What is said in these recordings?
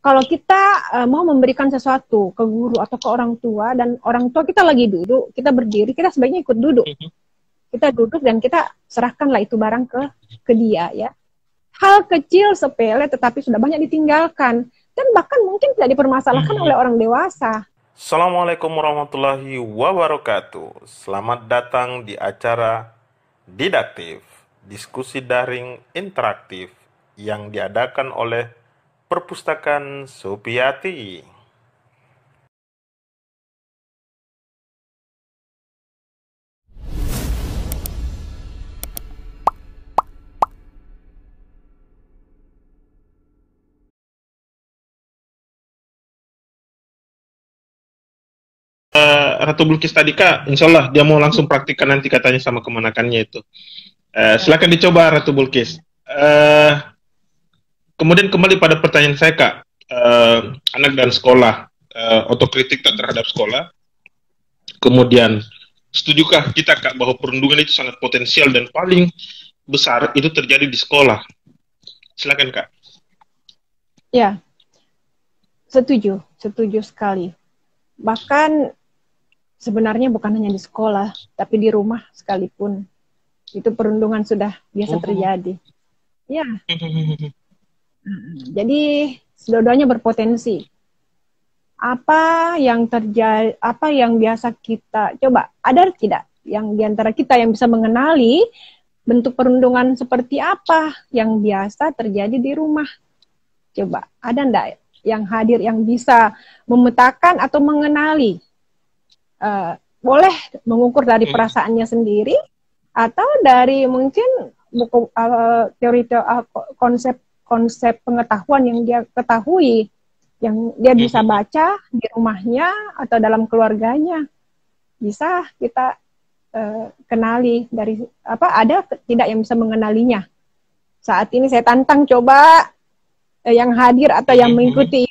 kalau kita mau memberikan sesuatu ke guru atau ke orang tua, dan orang tua kita lagi duduk, kita berdiri, kita sebaiknya ikut duduk. Kita duduk dan kita serahkanlah itu barang ke dia ya. Hal kecil sepele tetapi sudah banyak ditinggalkan dan bahkan mungkin tidak dipermasalahkan oleh orang dewasa. Assalamualaikum warahmatullahi wabarakatuh. Selamat datang di acara Didaktif, diskusi daring interaktif yang diadakan oleh Perpustakaan Supiati. Ratu Bilqis tadi Kak, insya Allah dia mau langsung praktikkan nanti katanya sama kemanakannya itu. Silakan dicoba Ratu Bilqis. Kemudian kembali pada pertanyaan saya Kak, anak dan sekolah, otokritik tak terhadap sekolah. Kemudian, setujukah kita Kak bahwa perundungan itu sangat potensial dan paling besar itu terjadi di sekolah? Silakan Kak. Ya, setuju sekali. Bahkan sebenarnya bukan hanya di sekolah, tapi di rumah sekalipun itu perundungan sudah biasa terjadi. Ya, jadi dua-duanya berpotensi. Apa yang terjadi, apa yang biasa kita coba, ada tidak yang diantara kita yang bisa mengenali bentuk perundungan seperti apa yang biasa terjadi di rumah? Coba, ada enggak yang hadir yang bisa memetakan atau mengenali? Boleh mengukur dari perasaannya sendiri atau dari mungkin buku teori konsep pengetahuan yang dia ketahui, yang dia bisa baca di rumahnya atau dalam keluarganya. Bisa kita kenali dari apa, ada tidak yang bisa mengenalinya. Saat ini saya tantang coba yang hadir atau yang mengikuti,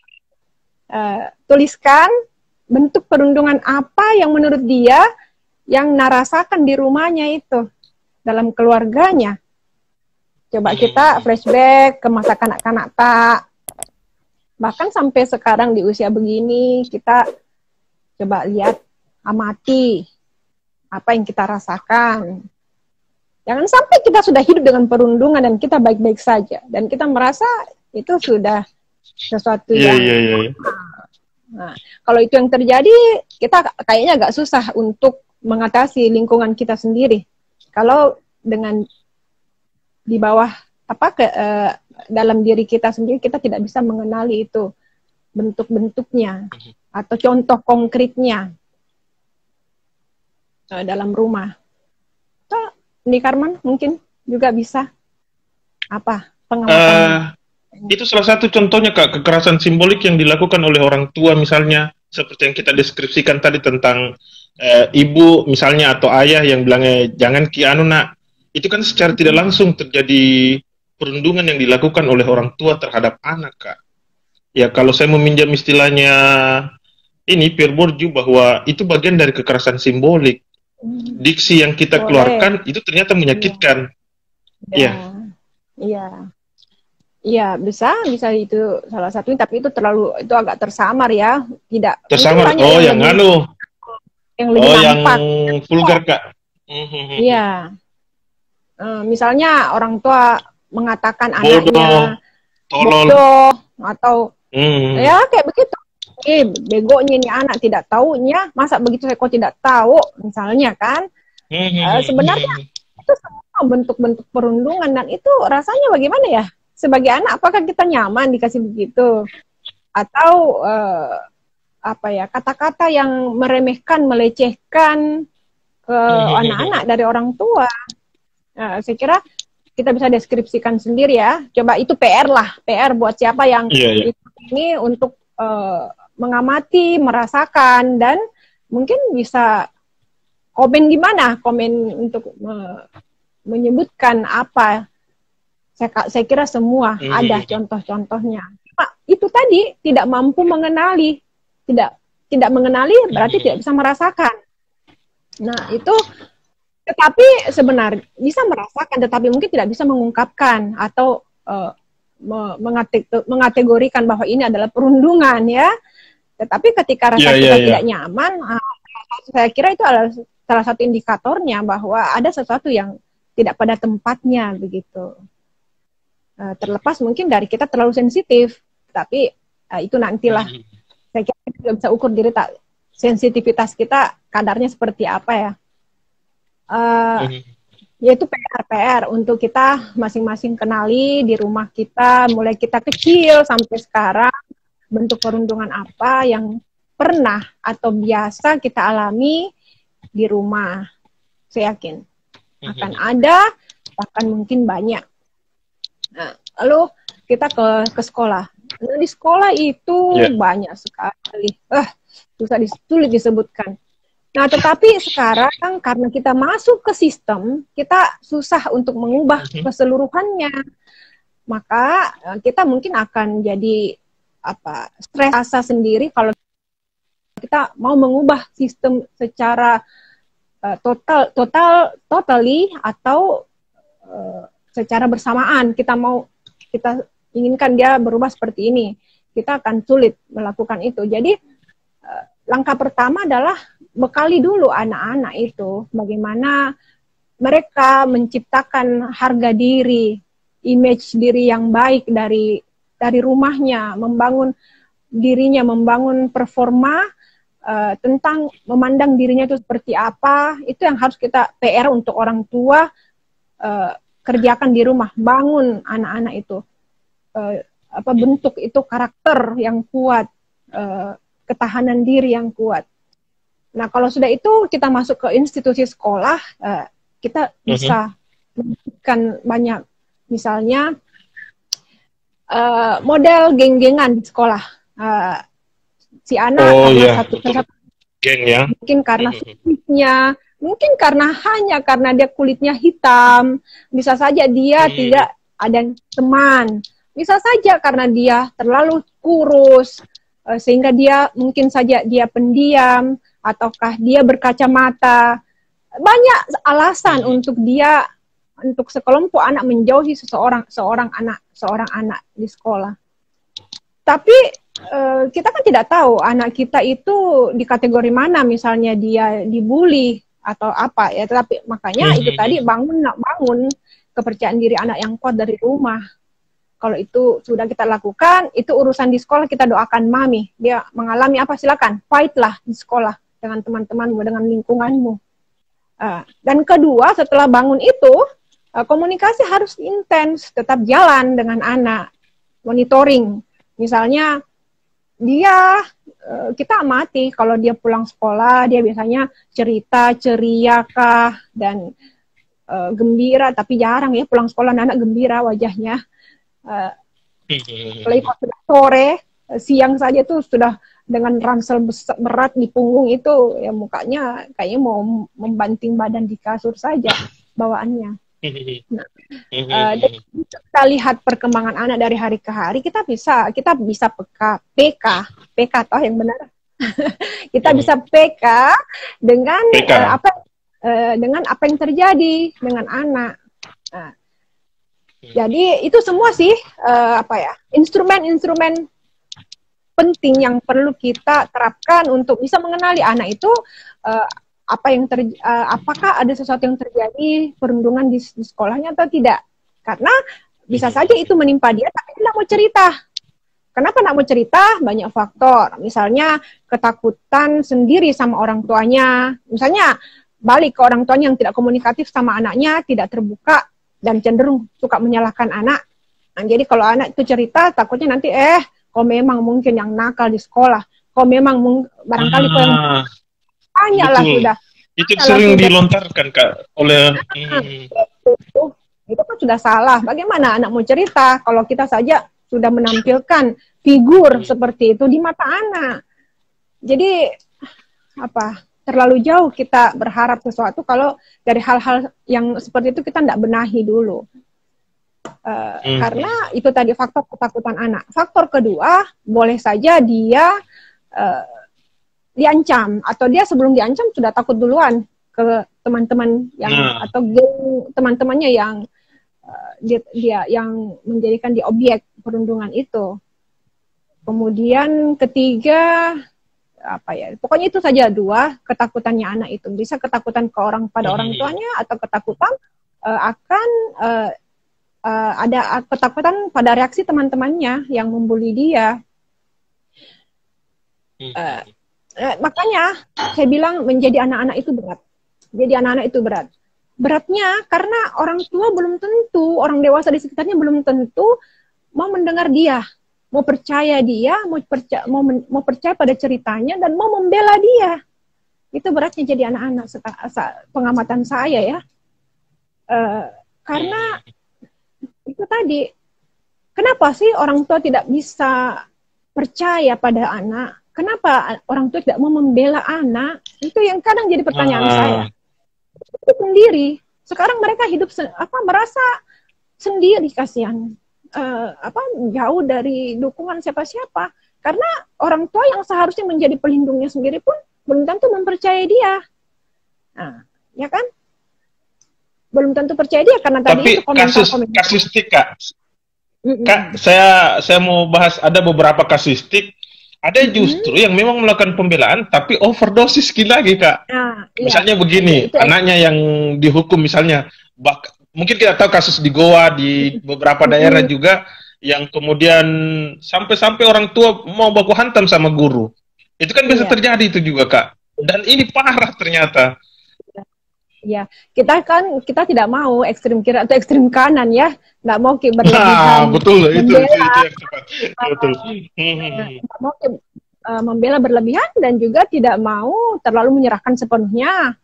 tuliskan bentuk perundungan apa yang menurut dia yang narasakan di rumahnya itu, dalam keluarganya. Coba kita flashback ke masa kanak-kanak tak. Bahkan sampai sekarang di usia begini, kita coba lihat, amati apa yang kita rasakan. Jangan sampai kita sudah hidup dengan perundungan dan kita baik-baik saja. Dan kita merasa itu sudah sesuatu yang... Nah, kalau itu yang terjadi, kita kayaknya agak susah untuk mengatasi lingkungan kita sendiri. Kalau dengan di bawah dalam diri kita sendiri, kita tidak bisa mengenali itu bentuk-bentuknya atau contoh konkretnya dalam rumah. Ini Karman mungkin juga bisa pengamatan. Itu salah satu contohnya Kak, kekerasan simbolik yang dilakukan oleh orang tua misalnya, seperti yang kita deskripsikan tadi tentang ibu misalnya atau ayah yang bilangnya jangan anu nak, itu kan secara tidak langsung terjadi perundungan yang dilakukan oleh orang tua terhadap anak Kak. Ya kalau saya meminjam istilahnya ini Pierre Bourdieu, bahwa itu bagian dari kekerasan simbolik. Diksi yang kita keluarkan itu ternyata menyakitkan. Iya, bisa itu salah satunya, tapi itu agak tersamar ya, tidak tersamar. Yang lebih nampak, yang vulgar Kak. Iya, misalnya orang tua mengatakan anaknya bodoh atau ya kayak begitu, begonya ini anak, tidak taunya, masa begitu saya kok tidak tahu, misalnya kan. Sebenarnya itu semua bentuk-bentuk perundungan, dan itu rasanya bagaimana ya? Sebagai anak, apakah kita nyaman dikasih begitu? Atau kata-kata yang meremehkan, melecehkan ke anak-anak dari orang tua? Saya kira kita bisa deskripsikan sendiri ya. Coba itu PR buat siapa yang ini untuk mengamati, merasakan, dan mungkin bisa komen gimana? Komen untuk menyebutkan apa. Saya kira semua ada contoh-contohnya. Itu tadi tidak mampu mengenali, tidak mengenali berarti tidak bisa merasakan. Nah itu, tetapi sebenarnya bisa merasakan, tetapi mungkin tidak bisa mengungkapkan atau mengategorikan bahwa ini adalah perundungan ya. Tetapi ketika rasa kita tidak nyaman, saya kira itu adalah salah satu indikatornya bahwa ada sesuatu yang tidak pada tempatnya begitu. Terlepas mungkin dari kita terlalu sensitif, tapi itu nantilah. Saya kira kita juga bisa ukur diri sensitivitas kita kadarnya seperti apa ya. Yaitu PR untuk kita masing-masing kenali di rumah kita, mulai kita kecil sampai sekarang, bentuk perundungan apa yang pernah atau biasa kita alami di rumah. Saya yakin akan ada, bahkan mungkin banyak. Nah, lalu kita ke sekolah. Nah, di sekolah itu banyak sekali. Sulit disebutkan. Nah, tetapi sekarang karena kita masuk ke sistem, kita susah untuk mengubah keseluruhannya. Maka kita mungkin akan jadi stres rasa sendiri kalau kita mau mengubah sistem secara totally atau secara bersamaan. Kita inginkan dia berubah seperti ini, kita akan sulit melakukan itu. Jadi langkah pertama adalah bekali dulu anak-anak itu bagaimana mereka menciptakan harga diri, image diri yang baik dari rumahnya, membangun dirinya, membangun performa tentang memandang dirinya itu seperti apa. Itu yang harus kita PR untuk orang tua kerjakan di rumah, bangun anak-anak itu. Bentuk itu karakter yang kuat, ketahanan diri yang kuat. Nah, kalau sudah itu kita masuk ke institusi sekolah, kita bisa memberikan banyak, misalnya model geng-gengan di sekolah. Si anak satu geng ya. Mungkin karena fisiknya, mungkin hanya karena dia kulitnya hitam, bisa saja dia tidak ada teman. Bisa saja karena dia terlalu kurus, sehingga dia mungkin saja dia pendiam, ataukah dia berkacamata. Banyak alasan untuk sekelompok anak menjauhi seorang anak di sekolah. Tapi kita kan tidak tahu anak kita itu di kategori mana, misalnya dia dibully atau apa ya. Tetapi makanya itu tadi bangun kepercayaan diri anak yang kuat dari rumah. Kalau itu sudah kita lakukan, itu urusan di sekolah, kita doakan mami. Dia mengalami apa, silakan, fight lah di sekolah dengan teman-temanmu, dengan lingkunganmu. Dan kedua, setelah bangun itu, komunikasi harus intens, tetap jalan dengan anak, monitoring. Misalnya, kita amati kalau dia pulang sekolah, dia biasanya cerita, ceria kah, dan gembira, tapi jarang ya pulang sekolah anak gembira wajahnya. Apalagi kalau sudah sore, siang saja tuh sudah dengan ransel berat di punggung itu, ya mukanya kayaknya mau membanting badan di kasur saja bawaannya. Nah, kita lihat perkembangan anak dari hari ke hari, kita bisa PK toh yang benar. Kita bisa PK dengan dengan apa yang terjadi dengan anak. Nah, jadi itu semua sih instrumen-instrumen penting yang perlu kita terapkan untuk bisa mengenali anak itu apakah ada sesuatu yang terjadi perundungan di sekolahnya atau tidak. Karena bisa saja itu menimpa dia tapi dia tidak mau cerita. Kenapa tidak mau cerita? Banyak faktor. Misalnya ketakutan sendiri sama orang tuanya. Misalnya balik ke orang tuanya yang tidak komunikatif sama anaknya, tidak terbuka dan cenderung suka menyalahkan anak. Nah, jadi kalau anak itu cerita, takutnya nanti kau memang mungkin yang nakal di sekolah, kau memang barangkali kau yang banyak sudah. Itu sering dilontarkan Kak oleh itu kan sudah salah. Bagaimana anak mau cerita kalau kita saja sudah menampilkan figur seperti itu di mata anak. Jadi terlalu jauh kita berharap sesuatu kalau dari hal-hal yang seperti itu kita tidak benahi dulu. Karena itu tadi faktor ketakutan anak. Faktor kedua, boleh saja dia diancam, atau dia sebelum diancam sudah takut duluan ke teman-teman yang atau teman-temannya yang dia yang menjadikan dia objek perundungan itu. Kemudian ketiga, apa ya? Pokoknya itu saja dua ketakutannya anak itu. Bisa ketakutan ke orang pada orang tuanya atau ketakutan akan ada ketakutan pada reaksi teman-temannya yang membuli dia. Makanya saya bilang menjadi anak-anak itu berat. Jadi anak-anak itu berat. Beratnya karena orang tua belum tentu, orang dewasa di sekitarnya belum tentu mau mendengar dia, mau percaya dia, mau percaya pada ceritanya dan mau membela dia. Itu beratnya jadi anak-anak, pengamatan saya ya. Karena itu tadi, kenapa sih orang tua tidak bisa percaya pada anak? Kenapa orang tua tidak mau membela anak? Itu yang kadang jadi pertanyaan saya. Itu sendiri. Sekarang mereka hidup merasa sendiri, kasihan. Jauh dari dukungan siapa-siapa. Karena orang tua yang seharusnya menjadi pelindungnya sendiri pun belum tentu mempercayai dia. Nah, ya kan? Belum tentu percaya dia karena tadi itu kasusistik, Kak. Kak, saya mau bahas ada beberapa kasusistik. Ada justru yang memang melakukan pembelaan tapi overdosis lagi, Kak. Misalnya begini, anaknya yang dihukum misalnya, mungkin kita tahu kasus di Goa, di beberapa daerah juga, yang kemudian sampai-sampai orang tua mau baku hantam sama guru. Itu kan bisa terjadi itu juga, Kak. Dan ini parah ternyata. Ya, kita tidak mau ekstrim kiri atau ekstrim kanan ya, nggak mau berlebihan. Betul, itu yang tepat. Betul. Nggak mau membela berlebihan dan juga tidak mau terlalu menyerahkan sepenuhnya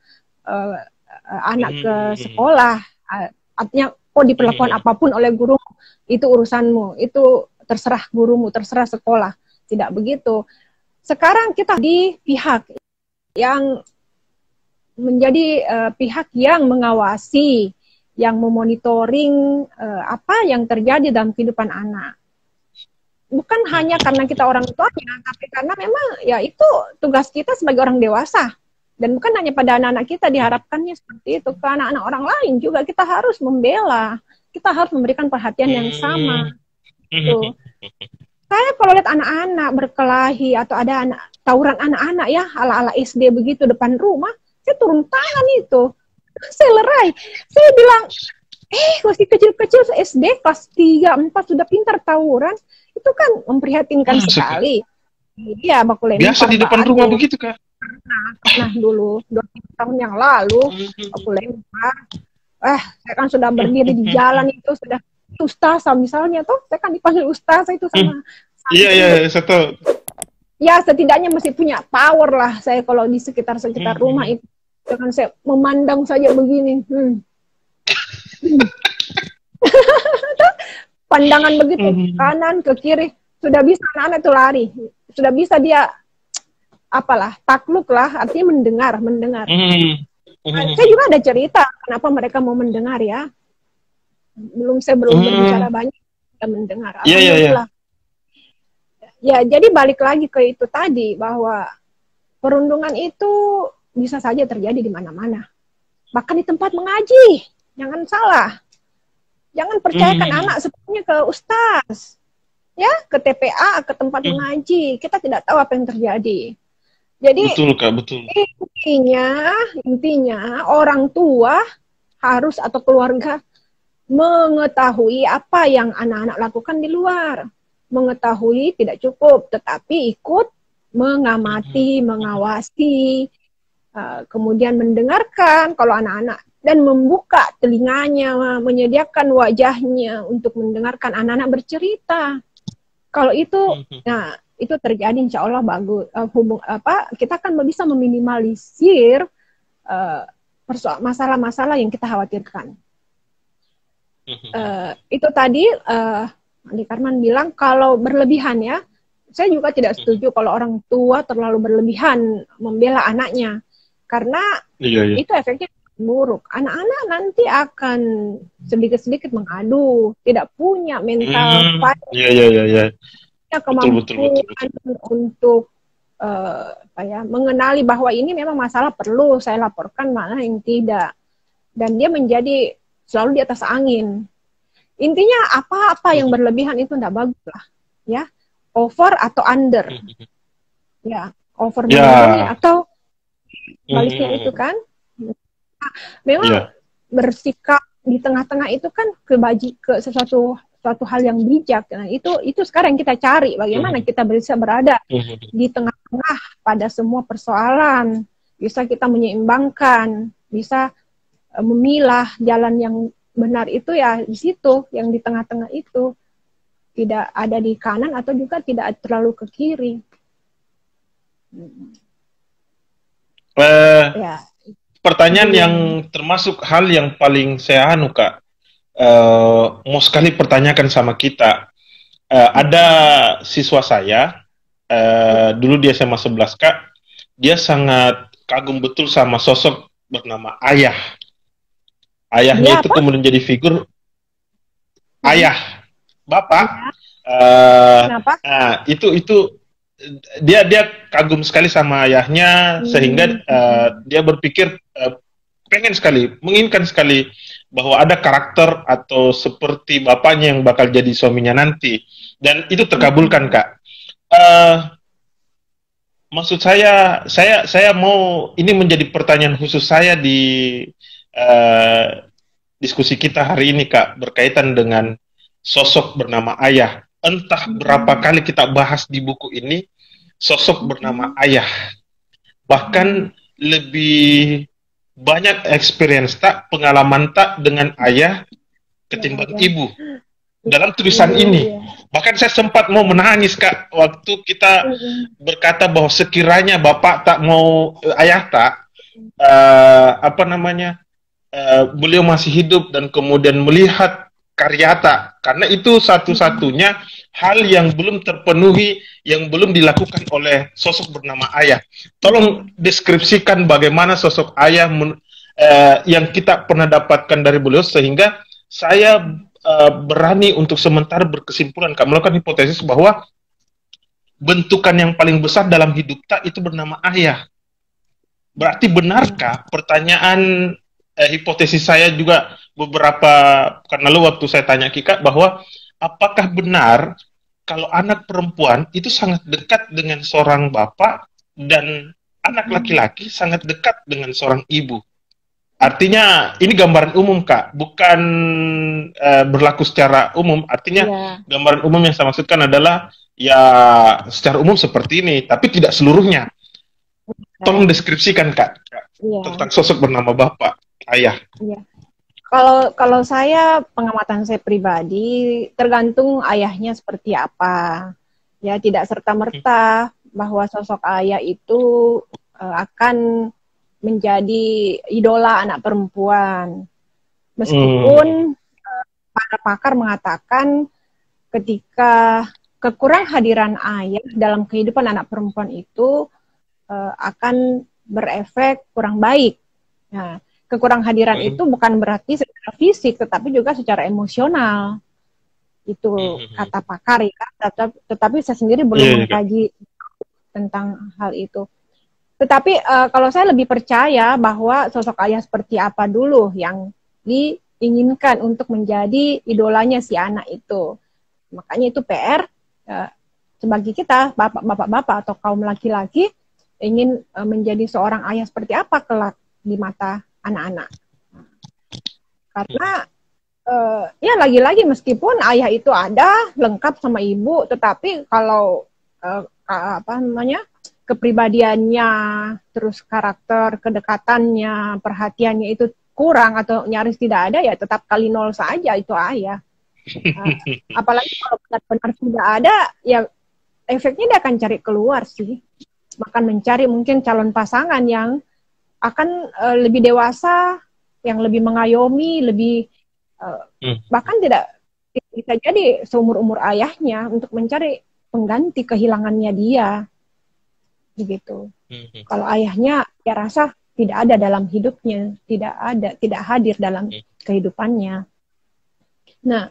anak ke sekolah. Artinya, diperlakukan apapun oleh guru, itu urusanmu, itu terserah gurumu, terserah sekolah. Tidak begitu. Sekarang kita di pihak yang menjadi pihak yang mengawasi, yang memonitoring apa yang terjadi dalam kehidupan anak. Bukan hanya karena kita orang tuanya, tapi karena memang ya itu tugas kita sebagai orang dewasa. Dan bukan hanya pada anak-anak kita diharapkannya seperti itu, ke anak-anak orang lain juga kita harus membela, kita harus memberikan perhatian yang sama. Gitu. Saya kalau lihat anak-anak berkelahi atau ada tawuran anak-anak ya, ala-ala SD begitu depan rumah, saya turun tangan itu. Saya lerai. Saya bilang, masih kecil-kecil SD, kelas 3, 4 sudah pintar tawuran. Itu kan memprihatinkan sekali. Iya, baku lempar. Biasa di depan rumah begitu, Kak? Pernah dulu, 20 tahun yang lalu, baku lempar. Saya kan sudah berdiri di jalan itu, sudah ustazah misalnya, saya kan dipanggil ustazah itu sama. Iya, satu. Ya, setidaknya masih punya power lah saya kalau di sekitar-sekitar rumah itu. Dengan saya memandang saja begini. Pandangan begitu, kanan ke kiri, sudah bisa anak-anak itu lari. Sudah bisa dia, takluk lah, artinya mendengar. Saya juga ada cerita, kenapa mereka mau mendengar ya. Saya belum berbicara banyak, sudah mendengar. Iya. Ya, jadi balik lagi ke itu tadi, bahwa perundungan itu bisa saja terjadi di mana-mana. Bahkan di tempat mengaji. Jangan salah. Jangan percayakan anak sepenuhnya ke ustaz. Ya, ke TPA, ke tempat mengaji. Kita tidak tahu apa yang terjadi. Jadi, betul, Kak, betul. Intinya orang tua harus atau keluarga mengetahui apa yang anak-anak lakukan di luar. Mengetahui tidak cukup, tetapi ikut mengamati, mengawasi, kemudian mendengarkan kalau anak-anak, dan membuka telinganya, menyediakan wajahnya untuk mendengarkan anak-anak bercerita. Kalau itu, itu terjadi, insya Allah bagus. Kita akan bisa meminimalisir masalah-masalah yang kita khawatirkan. Itu tadi Andi Karman bilang kalau berlebihan ya, saya juga tidak setuju kalau orang tua terlalu berlebihan membela anaknya. Karena itu efeknya buruk. Anak-anak nanti akan sedikit-sedikit mengadu, tidak punya mental kemampuan untuk mengenali bahwa ini memang masalah perlu saya laporkan, mana yang tidak. Dan dia menjadi selalu di atas angin. Intinya apa-apa yang berlebihan itu tidak bagus lah, ya. Over atau under, ya. Over melindungi atau baliknya itu kan. Memang bersikap di tengah-tengah itu kan ke sesuatu hal yang bijak. Nah, itu sekarang kita cari bagaimana kita bisa berada di tengah-tengah pada semua persoalan. Bisa kita menyeimbangkan, bisa memilah jalan yang benar itu ya di situ, yang di tengah-tengah itu. Tidak ada di kanan atau juga tidak terlalu ke kiri. Ya. Pertanyaan yang termasuk hal yang paling saya Kak, mau sekali pertanyakan sama kita. Ada siswa saya, dulu dia SMA 11 Kak, dia sangat kagum betul sama sosok bernama Ayah. Ayahnya itu kemudian jadi figur ayah, bapak. Kenapa? Itu dia kagum sekali sama ayahnya, sehingga dia berpikir menginginkan sekali bahwa ada karakter atau seperti bapaknya yang bakal jadi suaminya nanti, dan itu terkabulkan Kak. Maksud saya mau ini menjadi pertanyaan khusus saya di diskusi kita hari ini Kak, berkaitan dengan sosok bernama Ayah. Entah berapa kali kita bahas di buku ini sosok bernama Ayah. Bahkan lebih banyak experience tak, pengalaman tak dengan ayah ketimbang ibu dalam tulisan ini. Bahkan saya sempat mau menangis Kak waktu kita berkata bahwa sekiranya bapak tak mau, ayah tak, beliau masih hidup dan kemudian melihat karya tak, karena itu satu-satunya hal yang belum terpenuhi, yang belum dilakukan oleh sosok bernama Ayah. Tolong deskripsikan bagaimana sosok Ayah yang kita pernah dapatkan dari beliau, sehingga saya berani untuk sementara berkesimpulan, Kak, melakukan hipotesis bahwa bentukan yang paling besar dalam hidup tak itu bernama Ayah. Berarti benarkah pertanyaan hipotesis saya juga beberapa pekan lalu waktu saya tanya Kika, bahwa apakah benar kalau anak perempuan itu sangat dekat dengan seorang bapak dan anak laki-laki sangat dekat dengan seorang ibu? Artinya ini gambaran umum Kak, bukan berlaku secara umum. Artinya gambaran umum yang saya maksudkan adalah ya secara umum seperti ini, tapi tidak seluruhnya. Tolong deskripsikan Kak tentang sosok bernama bapak, ayah. Kalau saya, pengamatan saya pribadi, tergantung ayahnya seperti apa. Ya, tidak serta-merta bahwa sosok ayah itu akan menjadi idola anak perempuan. Meskipun para pakar mengatakan ketika kekurang hadiran ayah dalam kehidupan anak perempuan itu akan berefek kurang baik. Nah, kekurang hadiran itu bukan berarti secara fisik, tetapi juga secara emosional. Itu kata pakar ya. Tetapi saya sendiri belum mengkaji tentang hal itu. Tetapi kalau saya lebih percaya bahwa sosok ayah seperti apa dulu yang diinginkan untuk menjadi idolanya si anak itu. Makanya itu PR sebagai kita, bapak-bapak atau kaum laki-laki, ingin menjadi seorang ayah seperti apa kelak di mata anak-anak. Karena ya lagi-lagi meskipun ayah itu ada lengkap sama ibu, tetapi kalau kepribadiannya, terus karakter, kedekatannya, perhatiannya itu kurang atau nyaris tidak ada, ya tetap kali nol saja itu ayah. Apalagi kalau benar-benar sudah ada, ya efeknya dia akan cari keluar sih, bahkan mencari mungkin calon pasangan yang akan lebih dewasa, yang lebih mengayomi, lebih bahkan tidak bisa jadi seumur-umur ayahnya untuk mencari pengganti kehilangannya dia, begitu. Kalau ayahnya, ya rasa tidak ada dalam hidupnya, tidak hadir dalam kehidupannya. Nah,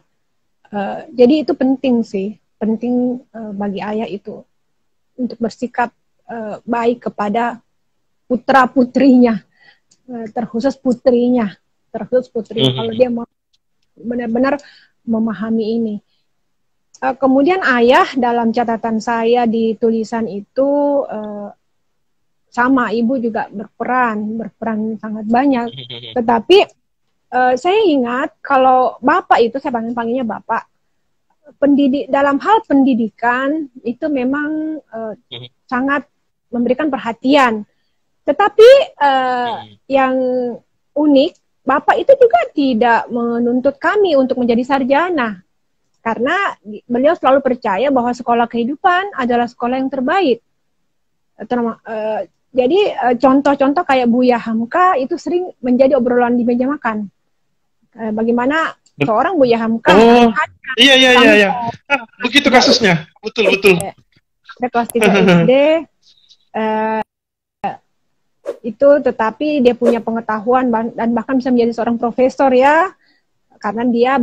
jadi itu penting sih, penting bagi ayah itu untuk bersikap baik kepada putra-putrinya, terkhusus putrinya. Kalau dia mau benar-benar memahami ini. Kemudian ayah dalam catatan saya di tulisan itu sama, ibu juga berperan sangat banyak. Tetapi saya ingat kalau bapak itu, saya panggilnya bapak, dalam hal pendidikan itu memang sangat memberikan perhatian. Tetapi yang unik, bapak itu juga tidak menuntut kami untuk menjadi sarjana. Karena beliau selalu percaya bahwa sekolah kehidupan adalah sekolah yang terbaik. Jadi contoh-contoh kayak Buya Hamka itu sering menjadi obrolan di meja makan. Bagaimana seorang Buya Hamka. Iya. Begitu kasusnya. Betul. Ada kelas 3 SD. Itu tetapi dia punya pengetahuan dan bahkan bisa menjadi seorang profesor ya. Karena dia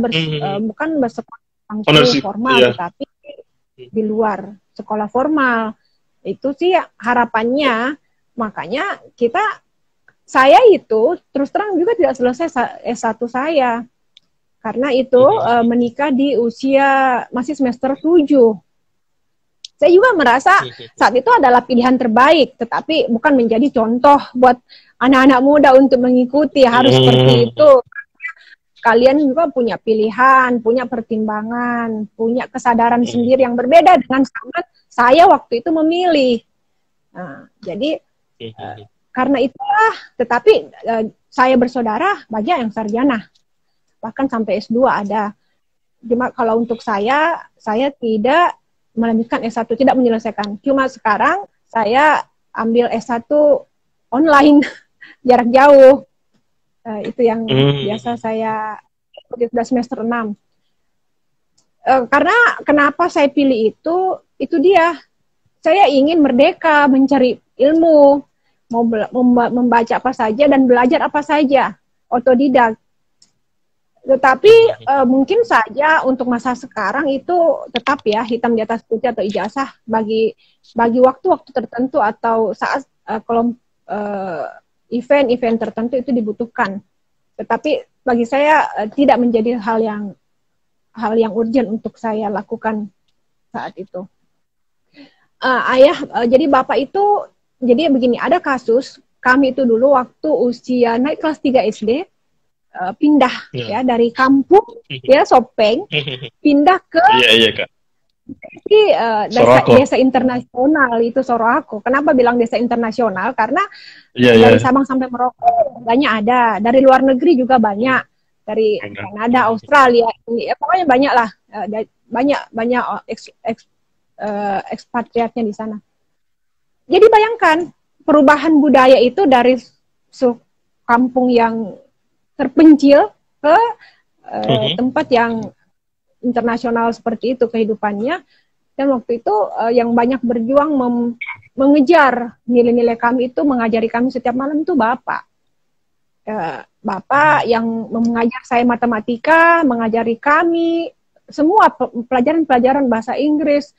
bukan bersekolah formal, tetapi di luar sekolah formal. Itu sih harapannya. Makanya saya itu terus terang juga tidak selesai S1 saya. Karena itu menikah di usia masih semester 7. Saya juga merasa saat itu adalah pilihan terbaik, tetapi bukan menjadi contoh buat anak-anak muda untuk mengikuti, harus seperti itu. Kalian juga punya pilihan, punya pertimbangan, punya kesadaran sendiri yang berbeda dengan saya waktu itu memilih. Nah, jadi karena itulah, tetapi saya bersaudara banyak yang sarjana, bahkan sampai S2 ada. Cuma kalau untuk saya tidak melanjutkan S1, tidak menyelesaikan. Cuma sekarang saya ambil S1 online, jarak jauh. Itu yang biasa saya sudah semester 6. Karena kenapa saya pilih itu dia. Saya ingin merdeka, mencari ilmu, mau membaca apa saja dan belajar apa saja, otodidak. Tetapi mungkin saja untuk masa sekarang itu tetap ya hitam di atas putih atau ijazah bagi waktu-waktu tertentu atau saat event-event tertentu itu dibutuhkan. Tetapi bagi saya tidak menjadi hal yang urgent untuk saya lakukan saat itu. Jadi bapak itu, jadi begini, ada kasus kami itu dulu waktu usia naik kelas 3 SD, pindah ya dari kampung ya Sopeng, pindah ke Kak. Desa internasional itu Sorowako. Kenapa bilang desa internasional? Karena dari Sabang sampai Merauke banyak ada, dari luar negeri juga banyak, dari Kanada, Australia, pokoknya banyak lah, banyak ekspatriatnya di sana. Jadi bayangkan perubahan budaya itu dari kampung yang terpencil ke tempat yang internasional seperti itu kehidupannya. Dan waktu itu yang banyak berjuang mengejar nilai-nilai kami itu, mengajari kami setiap malam itu bapak. Bapak yang mengajar saya matematika, mengajari kami semua pelajaran-pelajaran bahasa Inggris,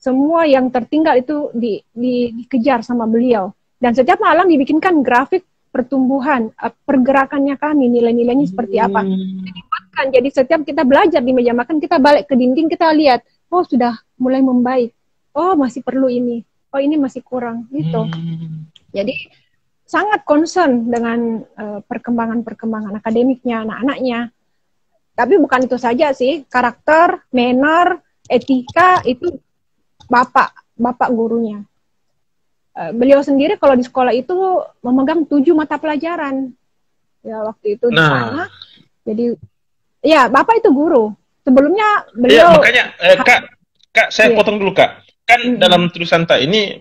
semua yang tertinggal itu dikejar sama beliau. Dan setiap malam dibikinkan grafik pertumbuhan, pergerakannya kami, nilai-nilainya seperti apa. Jadi setiap kita belajar di meja makan, kita balik ke dinding, kita lihat, oh sudah mulai membaik, oh masih perlu ini, oh ini masih kurang, gitu. Jadi sangat concern dengan perkembangan akademiknya anak-anaknya. Tapi bukan itu saja sih, karakter, manner, etika itu bapak gurunya. Beliau sendiri kalau di sekolah itu memegang 7 mata pelajaran. Ya waktu itu di sana. Jadi ya bapak itu guru. Sebelumnya beliau. Ya, makanya Kak saya potong dulu Kak. Kan dalam tulisan Tak ini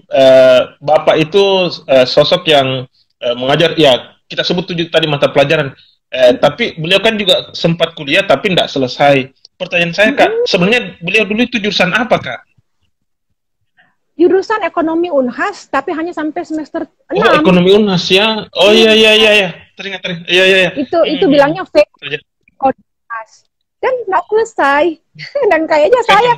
bapak itu sosok yang mengajar. Ya kita sebut 7 tadi mata pelajaran. Tapi beliau kan juga sempat kuliah tapi tidak selesai. Pertanyaan saya Kak, sebenarnya beliau dulu itu jurusan apa Kak? Jurusan ekonomi Unhas, tapi hanya sampai semester 6. Oh, ekonomi Unhas ya. Oh iya. Teringat. Iya. Itu bilangnya fake Unhas. Dan nggak selesai. Dan kayaknya saya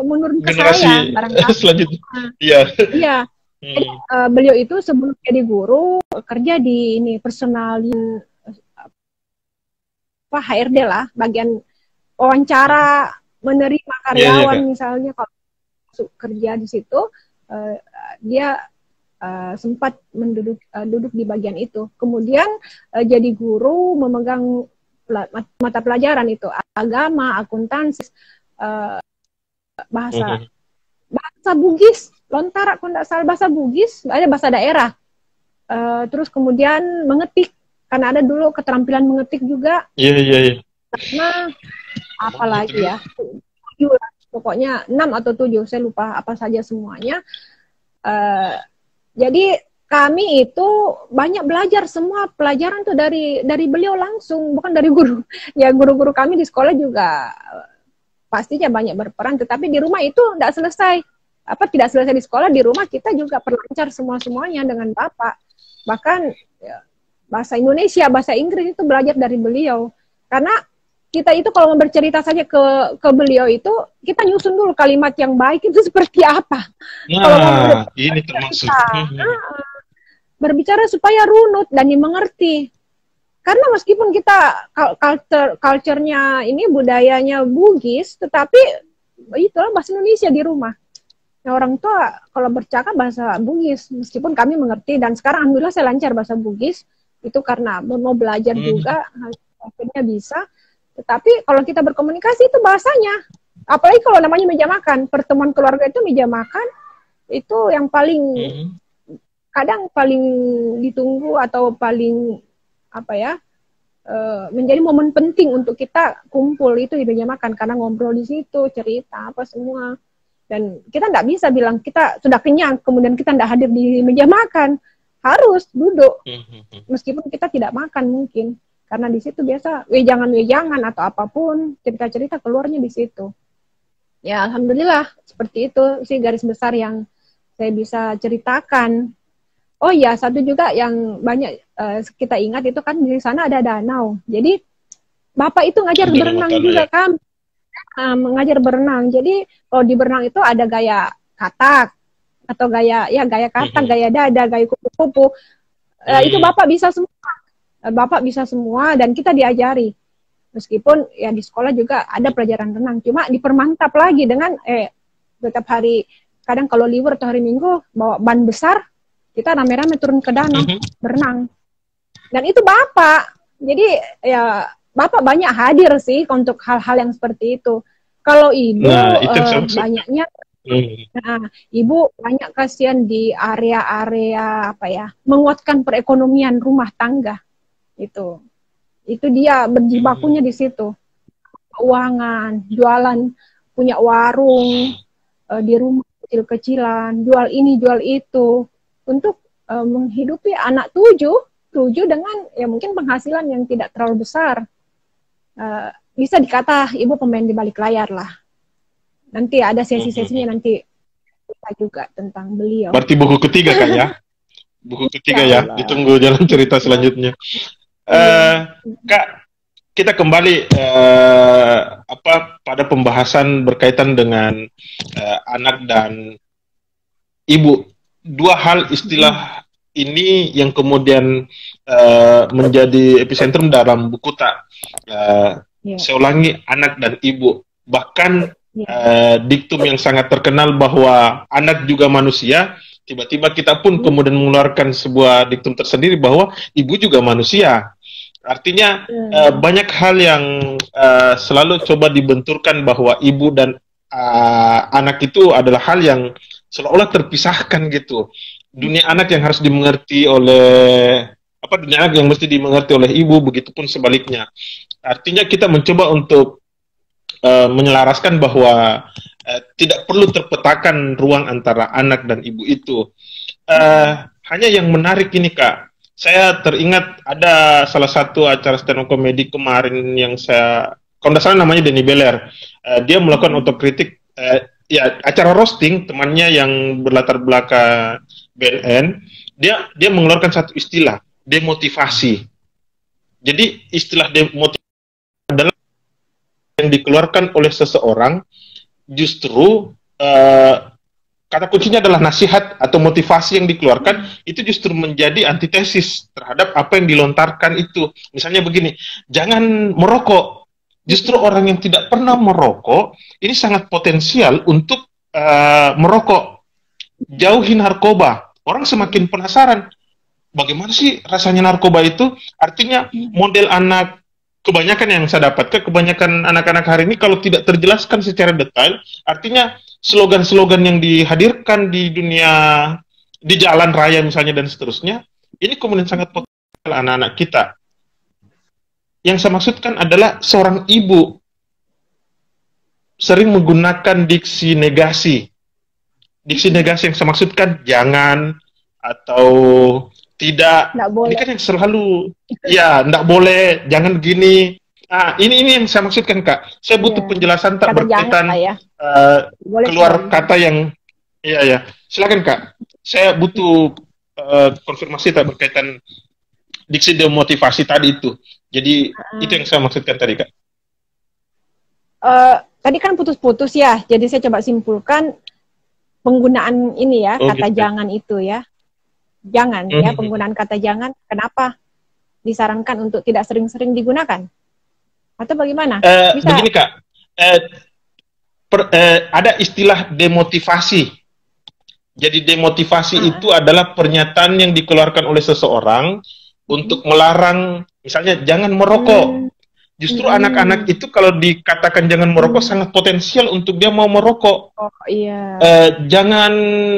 menurun ke generasi saya barangkali. Selanjutnya. Iya. Iya. Beliau itu sebelum jadi guru kerja di personal HRD lah, bagian wawancara menerima karyawan misalnya kalau masuk kerja di situ, dia sempat duduk di bagian itu. Kemudian jadi guru, memegang mata pelajaran itu agama, akuntansi, bahasa Bugis, Lontara kalau tidak salah, bahasa Bugis, ada bahasa daerah. Terus kemudian mengetik, karena ada dulu keterampilan mengetik juga. Iya. Karena apalagi ya, 7, pokoknya 6 atau 7, saya lupa apa saja semuanya. Jadi kami itu banyak belajar, semua pelajaran tuh dari beliau langsung, bukan dari guru. Ya guru-guru kami di sekolah juga pastinya banyak berperan, tetapi di rumah itu tidak selesai. Tidak selesai di sekolah, di rumah kita juga perlancar semuanya dengan Bapak. Bahkan ya, bahasa Indonesia, bahasa Inggris itu belajar dari beliau. Karena kita itu kalau mau bercerita saja ke beliau itu, kita nyusun dulu kalimat yang baik itu seperti apa. Nah, ini termasuk. Berbicara supaya runut dan dimengerti. Karena meskipun kita culture-nya ini, budayanya Bugis, tetapi itulah bahasa Indonesia di rumah. Nah, orang tua kalau bercakap bahasa Bugis, meskipun kami mengerti, dan sekarang alhamdulillah saya lancar bahasa Bugis, itu karena mau belajar juga, akhirnya bisa. Tetapi kalau kita berkomunikasi itu bahasanya, apalagi kalau namanya meja makan, pertemuan keluarga itu meja makan, itu yang paling, kadang paling ditunggu atau paling, menjadi momen penting untuk kita kumpul itu di meja makan, karena ngobrol di situ, cerita, apa semua. Dan kita nggak bisa bilang kita sudah kenyang, kemudian kita nggak hadir di meja makan. Harus duduk, meskipun kita tidak makan mungkin. Karena di situ biasa wejangan-wejangan atau apapun, cerita-cerita keluarnya di situ. Ya, alhamdulillah seperti itu sih garis besar yang saya bisa ceritakan. Oh iya, satu juga yang banyak kita ingat itu kan di sana ada danau. Jadi Bapak itu ngajar berenang juga kan. Mengajar berenang. Jadi kalau di berenang itu ada gaya katak atau gaya katak, gaya dada, gaya kupu-kupu. Itu Bapak bisa semua. Bapak bisa semua dan kita diajari. Meskipun ya di sekolah juga ada pelajaran renang, cuma dipermantap lagi dengan setiap hari, kadang kalau libur atau hari Minggu bawa ban besar, kita rame-rame turun ke danau berenang. Dan itu Bapak. Jadi ya Bapak banyak hadir sih untuk hal-hal yang seperti itu. Kalau Ibu banyaknya Ibu banyak kasihan di area-area menguatkan perekonomian rumah tangga. Itu dia berjibakunya di situ, keuangan, jualan, punya warung di rumah kecil-kecilan, jual ini jual itu untuk menghidupi anak 7 dengan ya mungkin penghasilan yang tidak terlalu besar. Bisa dikata Ibu pemain di balik layar lah. Nanti ada sesi-sesinya nanti kita juga tentang beliau. Berarti buku ketiga kan ya? Buku ketiga ya, ditunggu jalan cerita selanjutnya. Kak, kita kembali pada pembahasan berkaitan dengan anak dan ibu. Dua hal istilah ini yang kemudian menjadi epicentrum dalam buku tak. Saya ulangi, anak dan ibu. Bahkan diktum yang sangat terkenal bahwa anak juga manusia. Tiba-tiba kita pun kemudian mengeluarkan sebuah diktum tersendiri bahwa ibu juga manusia. Artinya banyak hal yang selalu coba dibenturkan bahwa ibu dan anak itu adalah hal yang seolah-olah terpisahkan gitu. Dunia anak yang harus dimengerti oleh dunia anak yang mesti dimengerti oleh ibu, begitupun sebaliknya. Artinya kita mencoba untuk menyelaraskan bahwa tidak perlu terpetakan ruang antara anak dan ibu itu. Hanya yang menarik ini Kak, saya teringat ada salah satu acara stand up comedy kemarin yang kalau tidak salah namanya Denny Beler. Dia melakukan otokritik, acara roasting temannya yang berlatar belakang BNN. Dia mengeluarkan satu istilah, demotivasi. Jadi istilah demotivasi adalah yang dikeluarkan oleh seseorang justru kata kuncinya adalah nasihat atau motivasi yang dikeluarkan itu justru menjadi antitesis terhadap apa yang dilontarkan itu. Misalnya begini, jangan merokok. Justru orang yang tidak pernah merokok ini sangat potensial untuk merokok. Jauhi narkoba. Orang semakin penasaran. Bagaimana sih rasanya narkoba itu? Artinya model anak kebanyakan yang saya dapatkan, kebanyakan anak-anak hari ini kalau tidak terjelaskan secara detail, artinya slogan-slogan yang dihadirkan di dunia, di jalan raya misalnya dan seterusnya, ini kemudian sangat potensial anak-anak kita. Yang saya maksudkan adalah seorang ibu sering menggunakan diksi negasi. Diksi negasi yang saya maksudkan jangan atau tidak. Ini kan yang selalu, ya, enggak boleh, jangan gini. Ah, ini yang saya maksudkan, Kak. Saya butuh penjelasan tak berkaitan keluar kata yang, ya. Silakan, Kak. Saya butuh konfirmasi tak berkaitan diksi demotivasi tadi itu. Jadi itu yang saya maksudkan tadi, Kak. Tadi kan putus-putus ya. Jadi saya coba simpulkan penggunaan ini ya, kata gitu. Jangan itu ya. Jangan ya, penggunaan kata jangan, kenapa disarankan untuk tidak sering-sering digunakan? Atau bagaimana? Begini, Kak, ada istilah demotivasi. Jadi demotivasi itu adalah pernyataan yang dikeluarkan oleh seseorang untuk melarang, misalnya jangan merokok. Justru anak-anak itu kalau dikatakan jangan merokok sangat potensial untuk dia mau merokok. Oh iya. Jangan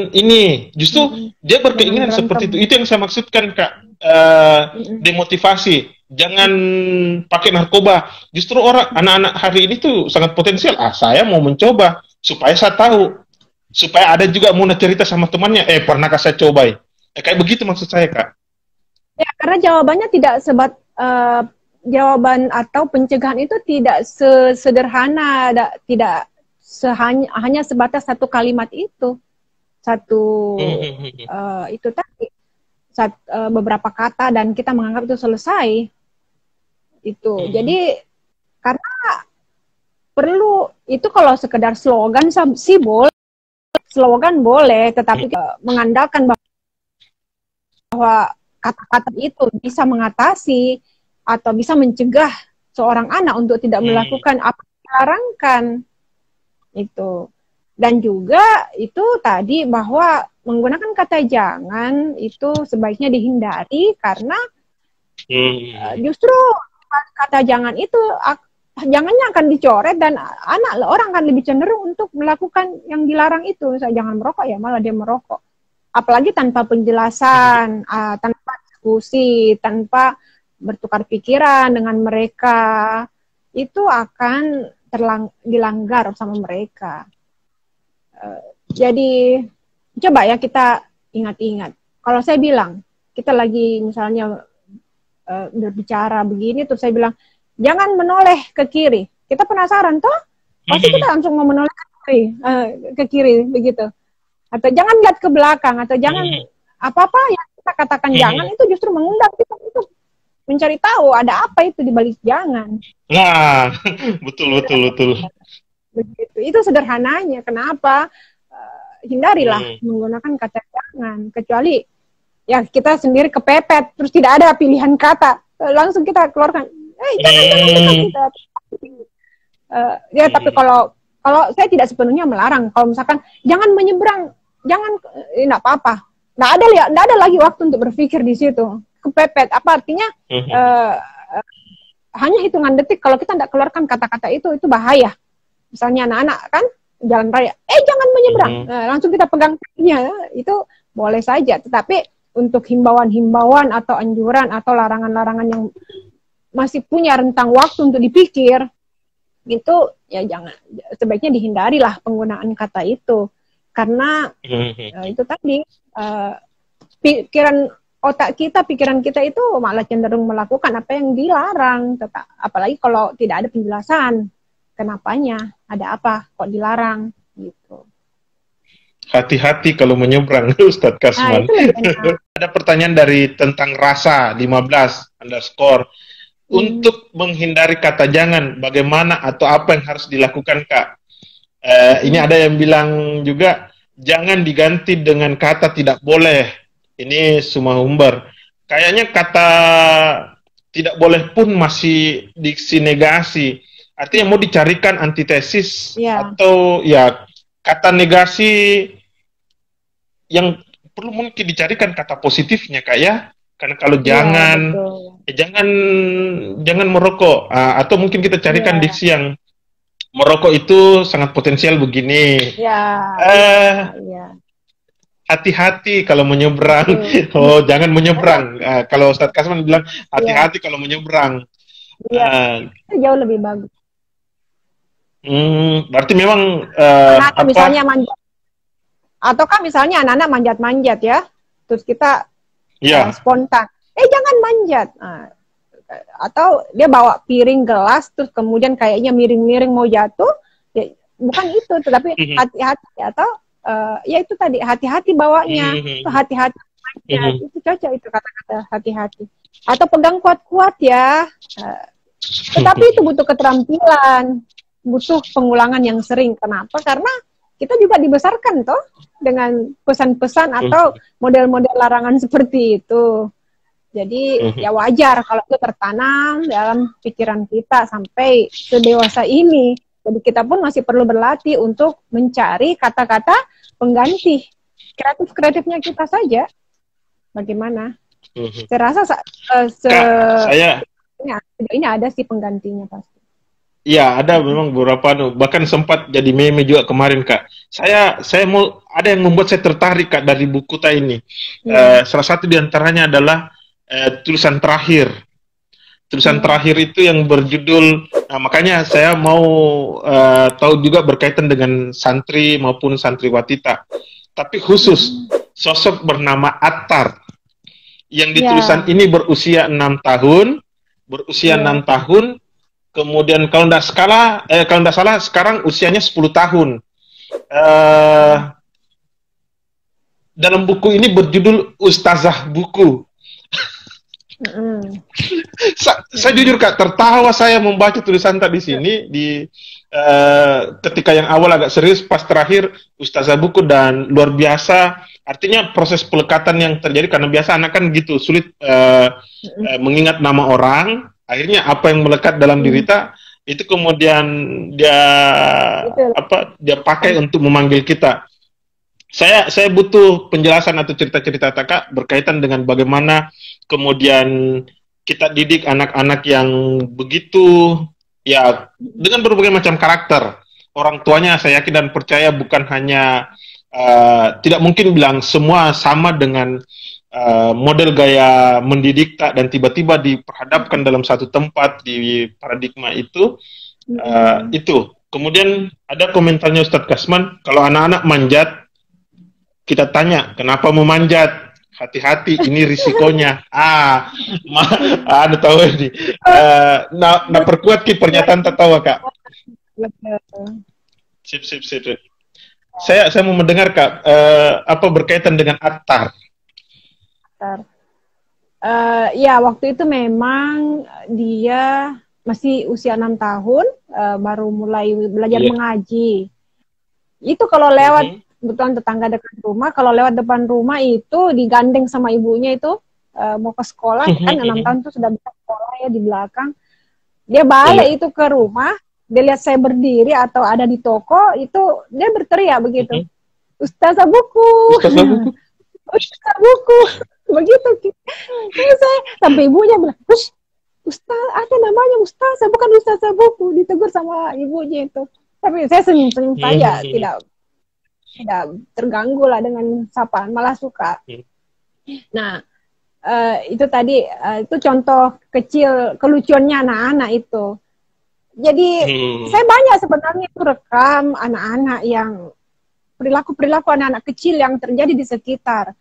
ini, justru dia berkeinginan seperti itu. Itu yang saya maksudkan, Kak. Demotivasi. Jangan pakai narkoba. Justru anak-anak hari ini tuh sangat potensial. Saya mau mencoba supaya saya tahu, supaya ada juga mau cerita sama temannya. Pernahkah saya cobain? Kayak begitu maksud saya, Kak. Ya, karena jawabannya tidak jawaban atau pencegahan itu tidak sederhana, tidak hanya sebatas satu kalimat itu, itu tadi, beberapa kata dan kita menganggap itu selesai. Itu, jadi karena perlu itu kalau sekedar slogan sih boleh, slogan boleh, tetapi mengandalkan bahwa kata-kata itu bisa mengatasi atau bisa mencegah seorang anak untuk tidak melakukan apa yang dilarangkan itu. Dan juga itu tadi bahwa menggunakan kata jangan itu sebaiknya dihindari karena justru kata jangan itu jangannya akan dicoret dan orang akan lebih cenderung untuk melakukan yang dilarang itu. Misalnya jangan merokok, ya malah dia merokok. Apalagi tanpa penjelasan, tanpa diskusi, tanpa bertukar pikiran dengan mereka, itu akan dilanggar sama mereka. Jadi coba ya kita ingat-ingat. Kalau saya bilang, kita lagi misalnya berbicara begini, terus saya bilang, jangan menoleh ke kiri. Kita penasaran toh? Pasti kita langsung mau menoleh ke kiri begitu. Atau jangan lihat ke belakang, atau jangan apa-apa yang kita katakan jangan itu justru mengundang kita untuk mencari tahu ada apa itu di balik jangan. Nah, betul. Begitu. Itu sederhananya. Kenapa? Hindarilah menggunakan kata jangan. Kecuali ya kita sendiri kepepet, terus tidak ada pilihan kata, langsung kita keluarkan. Jangan kita. Ya tapi kalau saya tidak sepenuhnya melarang. Kalau misalkan jangan menyeberang, jangan, enggak apa-apa. Enggak ada lagi waktu untuk berpikir di situ. Kepepet, apa artinya hanya hitungan detik kalau kita tidak keluarkan kata-kata itu bahaya. Misalnya anak-anak kan jalan raya, jangan menyeberang, langsung kita pegang kakinya, itu boleh saja. Tetapi untuk himbauan-himbauan atau anjuran atau larangan-larangan yang masih punya rentang waktu untuk dipikir, itu ya jangan, sebaiknya dihindarilah penggunaan kata itu. Karena itu tadi pikiran kita itu malah cenderung melakukan apa yang dilarang, apalagi kalau tidak ada penjelasan kenapanya, ada apa kok dilarang gitu. Hati-hati kalau menyeberang, Ustadz Kasman. Ada pertanyaan dari tentang rasa 15_. Untuk menghindari kata jangan, bagaimana atau apa yang harus dilakukan, Kak? Ini ada yang bilang juga, jangan diganti dengan kata tidak boleh. Ini sumahumber. Kayaknya kata tidak boleh pun masih diksi negasi. Artinya mau dicarikan antitesis atau ya kata negasi yang perlu mungkin dicarikan kata positifnya Kak ya. Karena kalau jangan merokok, atau mungkin kita carikan diksi yang merokok itu sangat potensial begini. Hati-hati kalau menyeberang. Oh, jangan menyeberang. Kalau Ustadz Kasman bilang hati-hati kalau menyeberang. Jauh lebih bagus. Berarti memang misalnya manjat, ataukah misalnya anak-anak manjat-manjat ya, terus kita spontan, jangan manjat, atau dia bawa piring gelas terus kemudian kayaknya miring-miring mau jatuh, ya, bukan itu, tetapi hati-hati atau ya itu tadi hati-hati bawanya, hati-hati manjat, itu cocok itu kata-kata hati-hati, atau pegang kuat-kuat ya, tetapi itu butuh keterampilan. Butuh pengulangan yang sering. Kenapa? Karena kita juga dibesarkan toh dengan pesan-pesan atau model-model larangan seperti itu. Jadi ya wajar kalau itu tertanam dalam pikiran kita sampai sedewasa ini. Jadi kita pun masih perlu berlatih untuk mencari kata-kata pengganti. Kreatif-kreatifnya kita saja. Bagaimana? Saya rasa ini ada sih penggantinya pasti. Ya, ada memang beberapa, bahkan sempat jadi meme juga kemarin, Kak. Saya mau, ada yang membuat saya tertarik, Kak, dari buku ini. Salah satu diantaranya adalah tulisan terakhir. Tulisan terakhir itu yang berjudul, makanya saya mau tahu juga berkaitan dengan santri maupun santriwatita. Tapi khusus, sosok bernama Attar. Yang di tulisan ini berusia 6 tahun, kemudian kalau tidak salah sekarang usianya 10 tahun. Dalam buku ini berjudul Ustazah Buku. Saya jujur Kak, tertawa saya membaca tulisan tadi sini ketika yang awal agak serius, pas terakhir Ustazah Buku, dan luar biasa. Artinya proses pelekatan yang terjadi, karena biasa anak kan gitu, sulit mengingat nama orang. Akhirnya apa yang melekat dalam diri kita itu kemudian dia pakai untuk memanggil kita. Saya butuh penjelasan atau cerita-cerita Kak berkaitan dengan bagaimana kemudian kita didik anak-anak yang begitu ya dengan berbagai macam karakter. Orang tuanya saya yakin dan percaya bukan hanya tidak mungkin bilang semua sama dengan model gaya mendidik tak, dan tiba-tiba diperhadapkan dalam satu tempat di paradigma itu. Kemudian ada komentarnya Ustadz Kasman, kalau anak-anak manjat, kita tanya kenapa mau manjat, hati-hati ini risikonya. Ada tahu ini. Perkuat ki pernyataan tertawa Kak. Sip. Saya mau mendengar Kak apa berkaitan dengan Attar. Ya waktu itu memang dia masih usia 6 tahun, baru mulai belajar mengaji. Itu kalau lewat kebetulan tetangga dekat rumah, kalau lewat depan rumah itu digandeng sama ibunya itu mau ke sekolah, kan 6 tahun itu sudah bisa sekolah ya di belakang. Dia balik itu ke rumah, dia lihat saya berdiri atau ada di toko, itu dia berteriak begitu, Ustazah Buku. Ustazah Buku. Begitu. Saya sampai ibunya bilang, Ustaz, ada namanya Ustazah, bukan Ustazah Buku. Ditegur sama ibunya itu. Tapi saya senyum-senyum saja, tidak terganggu lah dengan sapaan, malah suka. Nah, itu tadi, itu contoh kecil kelucuannya anak-anak itu. Jadi, saya banyak sebenarnya itu rekam anak-anak yang perilaku-perilaku anak-anak kecil yang terjadi di sekitar.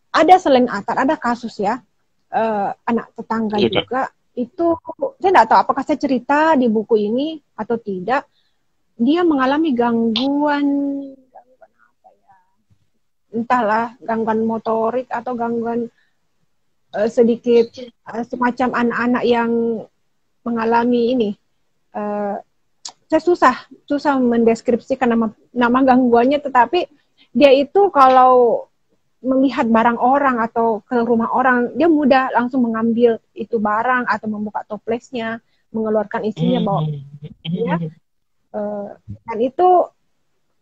Ada selain Attar, ada kasus ya, anak tetangga juga, itu saya tidak tahu apakah saya cerita di buku ini atau tidak, dia mengalami gangguan apa ya, entahlah, gangguan motorik atau gangguan sedikit semacam anak-anak yang mengalami ini, saya susah mendeskripsikan nama gangguannya, tetapi dia itu kalau melihat barang orang atau ke rumah orang, dia mudah langsung mengambil itu barang atau membuka toplesnya, mengeluarkan isinya, bawa. Ya. Dan itu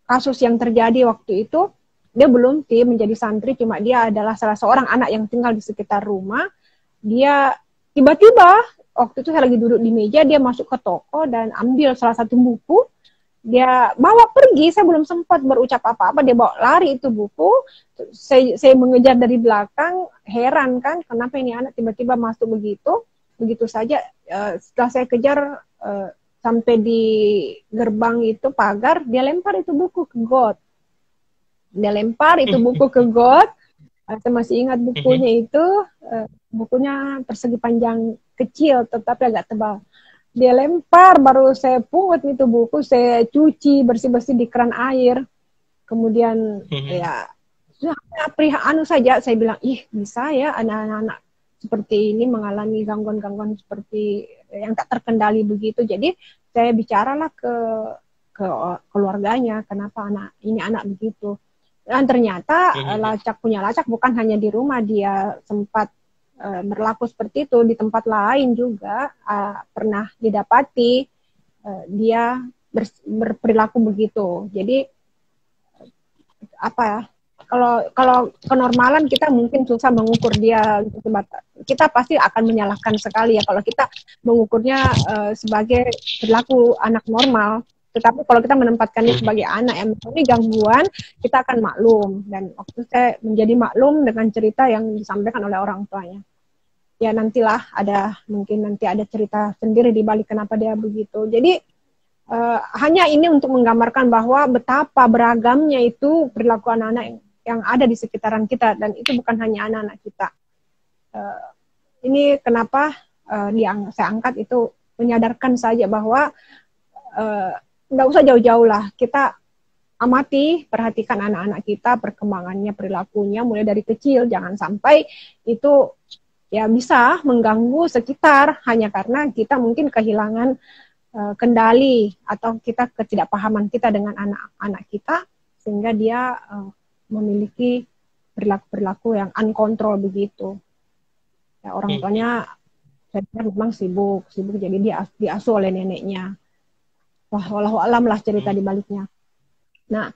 kasus yang terjadi waktu itu. Dia belum menjadi santri, cuma dia adalah salah seorang anak yang tinggal di sekitar rumah. Dia tiba-tiba, waktu itu saya lagi duduk di meja, dia masuk ke toko dan ambil salah satu buku. Dia bawa pergi, saya belum sempat berucap apa-apa, dia bawa lari itu buku. Saya mengejar dari belakang, heran kan, kenapa ini anak tiba-tiba masuk begitu saja. Setelah saya kejar sampai di gerbang itu pagar, dia lempar itu buku ke got. Dia lempar itu buku ke got. Saya masih ingat bukunya itu, bukunya persegi panjang kecil, tetapi agak tebal. Dia lempar, baru saya pungut itu buku, saya cuci bersih-bersih di keran air. Kemudian ya anu saja, saya bilang, bisa ya anak-anak seperti ini mengalami gangguan-gangguan seperti yang tak terkendali begitu. Jadi saya bicaralah ke keluarganya, kenapa anak begitu. Dan ternyata lacak punya lacak bukan hanya di rumah, dia sempat berlaku seperti itu di tempat lain juga, pernah didapati dia berperilaku begitu. Jadi apa ya? Kalau kenormalan kita mungkin susah mengukur dia. Kita pasti akan menyalahkan sekali ya kalau kita mengukurnya sebagai perilaku anak normal. Tetapi kalau kita menempatkannya sebagai anak yang mengalami gangguan, kita akan maklum. Dan waktu saya menjadi maklum dengan cerita yang disampaikan oleh orang tuanya. Ya nantilah mungkin nanti ada cerita sendiri di balik kenapa dia begitu. Jadi hanya ini untuk menggambarkan bahwa betapa beragamnya itu perilaku anak-anak yang ada di sekitaran kita, dan itu bukan hanya anak-anak kita. Ini kenapa saya angkat itu menyadarkan saja bahwa nggak usah jauh-jauh lah, kita amati, perhatikan anak-anak kita, perkembangannya, perilakunya, mulai dari kecil, jangan sampai itu ya bisa mengganggu sekitar, hanya karena kita mungkin kehilangan kendali, atau kita ketidakpahaman kita dengan anak-anak kita, sehingga dia memiliki perilaku-perilaku yang unkontrol begitu. Ya, orang tuanya saya memang sibuk, jadi dia diasuh oleh neneknya. Wah, wallahu alam lah cerita di baliknya. Nah,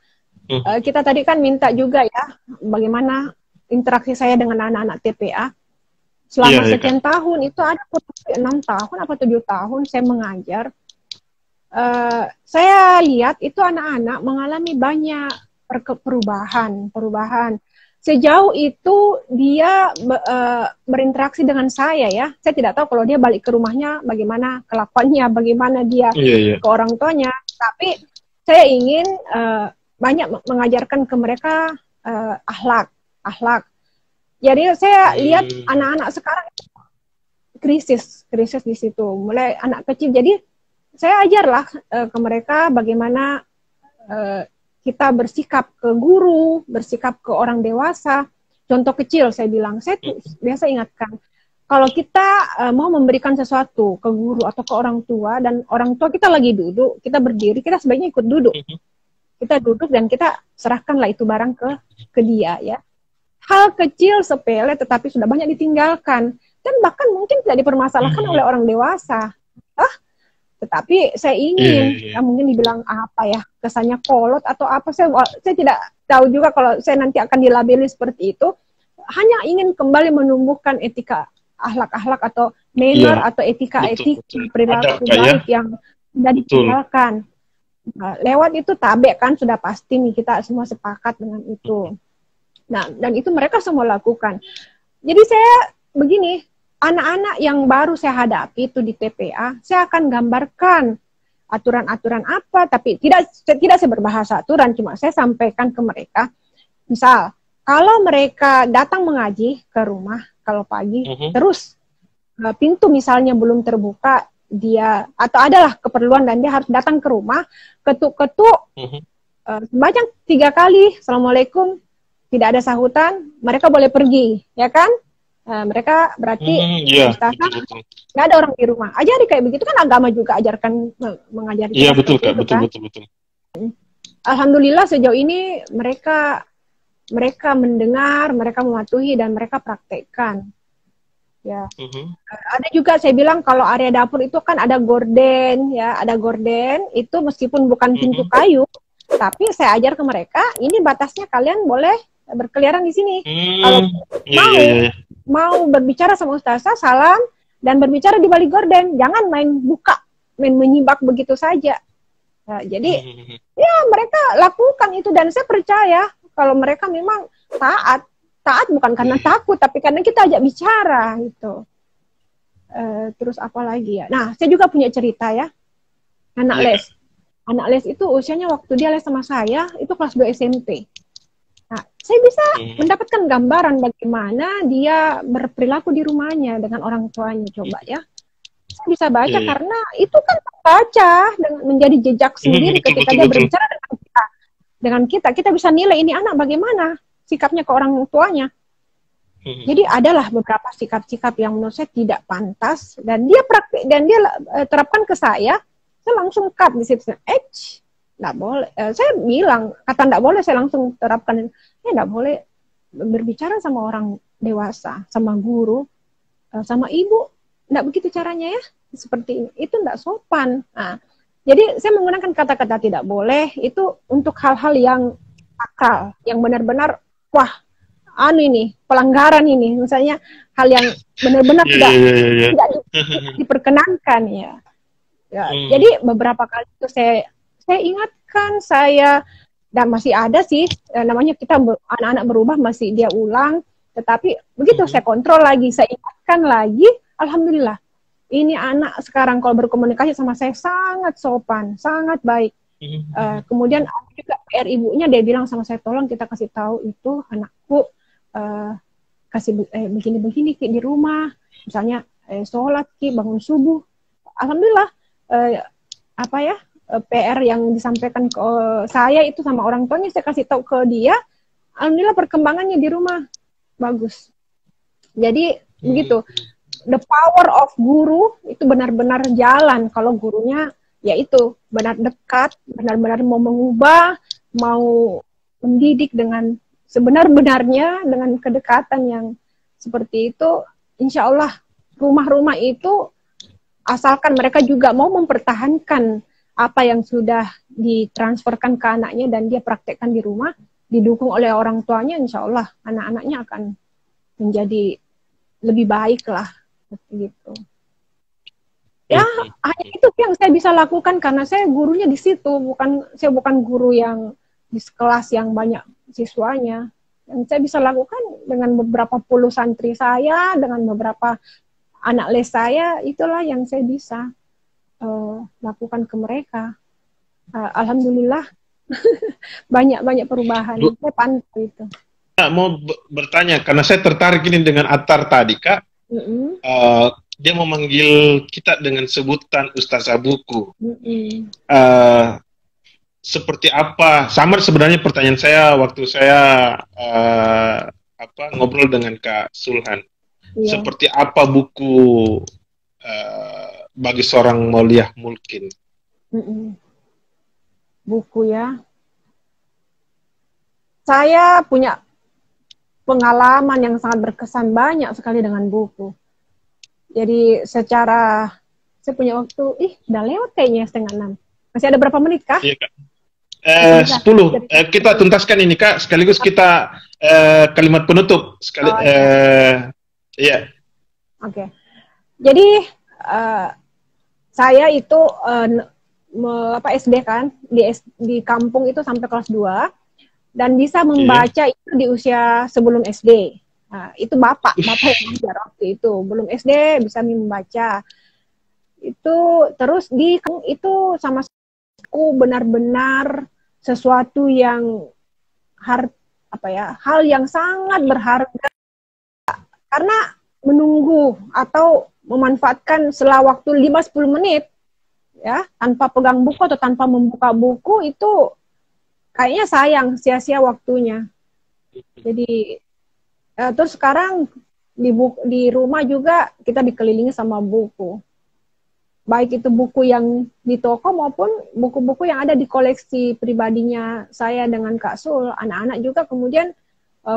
kita tadi kan minta juga ya, bagaimana interaksi saya dengan anak-anak TPA. Selama sekian tahun, itu ada 6 tahun apa 7 tahun saya mengajar. Saya lihat itu anak-anak mengalami banyak perubahan. Sejauh itu dia berinteraksi dengan saya ya. Saya tidak tahu kalau dia balik ke rumahnya bagaimana kelakuannya, bagaimana dia ke orang tuanya. Tapi saya ingin banyak mengajarkan ke mereka akhlak. Jadi saya lihat anak-anak sekarang krisis di situ. Mulai anak kecil. Jadi saya ajarlah ke mereka bagaimana kita bersikap ke guru, bersikap ke orang dewasa. Contoh kecil saya bilang, saya biasa ingatkan, kalau kita mau memberikan sesuatu ke guru atau ke orang tua, dan orang tua kita lagi duduk, kita berdiri, kita sebaiknya ikut duduk. Kita duduk dan kita serahkanlah itu barang ke dia ya. Hal kecil sepele tetapi sudah banyak ditinggalkan, dan bahkan mungkin tidak dipermasalahkan oleh orang dewasa. Tetapi saya ingin, mungkin dibilang apa ya, kesannya kolot atau apa, saya tidak tahu juga kalau saya nanti akan dilabeli seperti itu. Hanya ingin kembali menumbuhkan etika akhlak atau manner atau etika perilaku baik yang sudah ditinggalkan. Lewat itu tabe kan sudah pasti nih, kita semua sepakat dengan itu. Nah, dan itu mereka semua lakukan. Jadi saya begini, anak-anak yang baru saya hadapi itu di TPA, saya akan gambarkan aturan-aturan apa, tapi tidak saya berbahasa aturan, cuma saya sampaikan ke mereka. Misal, kalau mereka datang mengaji ke rumah, kalau pagi, terus pintu misalnya belum terbuka, dia atau adalah keperluan dan dia harus datang ke rumah, ketuk-ketuk, sebanyak 3 kali, Assalamualaikum, tidak ada sahutan, mereka boleh pergi, ya kan? Mereka berarti ustazah nggak ada orang di rumah. Ajari kayak begitu kan, agama juga ajarkan mengajari. Iya betul Kak, betul. Alhamdulillah sejauh ini mereka mereka mendengar, mereka mematuhi, dan mereka praktekkan. Ya, ada juga saya bilang kalau area dapur itu kan ada gorden, ya, ada gorden itu meskipun bukan pintu kayu, tapi saya ajar ke mereka, ini batasnya kalian boleh berkeliaran di sini. Kalau mau berbicara sama ustazah, salam dan berbicara di balik gorden, jangan main buka, main menyibak begitu saja. Nah, jadi ya mereka lakukan itu dan saya percaya kalau mereka memang taat bukan karena takut, tapi karena kita ajak bicara gitu. Terus apa lagi ya? Nah, saya juga punya cerita ya. Anak les. Anak les itu usianya waktu dia les sama saya, itu kelas 2 SMP. Nah, saya bisa mendapatkan gambaran bagaimana dia berperilaku di rumahnya dengan orang tuanya. Coba ya. Saya bisa baca karena itu kan baca menjadi jejak sendiri ketika dia berbicara dengan kita. Kita bisa nilai ini anak bagaimana sikapnya ke orang tuanya. Jadi adalah beberapa sikap-sikap yang menurut saya tidak pantas dan dia terapkan ke saya langsung cut di situ. Nggak boleh. Saya bilang kata nggak boleh, saya langsung terapkan. Nggak boleh berbicara sama orang dewasa, sama guru, sama ibu. Nggak begitu caranya ya, seperti ini. Itu nggak sopan. Nah, jadi saya menggunakan kata-kata tidak boleh itu untuk hal-hal yang akal, yang benar-benar wah, ini pelanggaran ini, misalnya hal yang benar-benar tidak diperkenankan ya. Jadi beberapa kali itu saya ingatkan dan masih ada sih namanya kita anak-anak berubah masih dia ulang, tetapi begitu saya kontrol lagi, saya ingatkan lagi, alhamdulillah ini anak sekarang kalau berkomunikasi sama saya sangat sopan, sangat baik. Kemudian juga PR ibunya dia bilang sama saya, tolong kita kasih tahu itu anakku kasih begini-begini di rumah, misalnya sholat bangun subuh. Alhamdulillah PR yang disampaikan ke saya itu sama orang tuanya saya kasih tahu ke dia, alhamdulillah perkembangannya di rumah bagus. Jadi begitu, the power of guru itu benar-benar jalan kalau gurunya yaitu benar dekat, benar-benar mau mengubah, mau mendidik dengan sebenar-benarnya, dengan kedekatan yang seperti itu. Insya Allah rumah-rumah itu asalkan mereka juga mau mempertahankan apa yang sudah ditransferkan ke anaknya dan dia praktekkan di rumah, didukung oleh orang tuanya, insya Allah anak-anaknya akan menjadi lebih baik lah, seperti itu. Ya, hanya itu yang saya bisa lakukan karena saya gurunya di situ, saya bukan guru yang di kelas yang banyak siswanya. Yang saya bisa lakukan dengan beberapa puluh santri saya, dengan beberapa anak les saya, itulah yang saya bisa lakukan ke mereka. Alhamdulillah banyak perubahan. Saya pantau itu. Mau bertanya karena saya tertarik ini dengan Attar tadi, Kak. Dia memanggil kita dengan sebutan Ustazah Buku. Seperti apa? Sama sebenarnya pertanyaan saya waktu saya ngobrol dengan Kak Sulhan. Iya. Seperti apa buku bagi seorang Mauliah Mulkin? Buku ya. Saya punya pengalaman yang sangat berkesan banyak sekali dengan buku. Jadi saya punya waktu, udah lewat kayaknya 5:30. Masih ada berapa menit kah? Iya, Kak. 10. Kita tuntaskan ini, Kak. Sekaligus kita kalimat penutup. Iya. Oke. Jadi saya itu SD kan, di kampung itu sampai kelas 2 dan bisa membaca itu di usia sebelum SD. Nah, itu bapak yang ngajar waktu itu, belum SD bisa membaca. Itu terus itu sama aku benar-benar sesuatu yang hal yang sangat berharga karena menunggu atau memanfaatkan setelah waktu 5-10 menit ya tanpa pegang buku atau tanpa membuka buku itu kayaknya sayang, sia-sia waktunya. Jadi terus sekarang di rumah juga kita dikelilingi sama buku. Baik itu buku yang di toko maupun buku-buku yang ada di koleksi pribadinya saya dengan Kak Sul. Anak-anak juga kemudian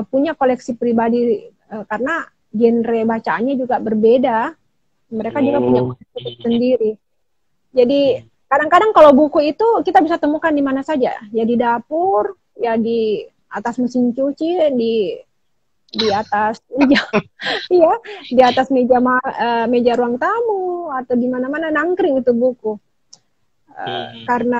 punya koleksi pribadi karena genre bacaannya juga berbeda. Mereka juga punya koleksi sendiri. Jadi kadang-kadang kalau buku itu kita bisa temukan di mana saja, ya di dapur, ya di atas mesin cuci, di atas meja, iya, di atas meja ruang tamu atau di mana-mana nangkring itu buku. Karena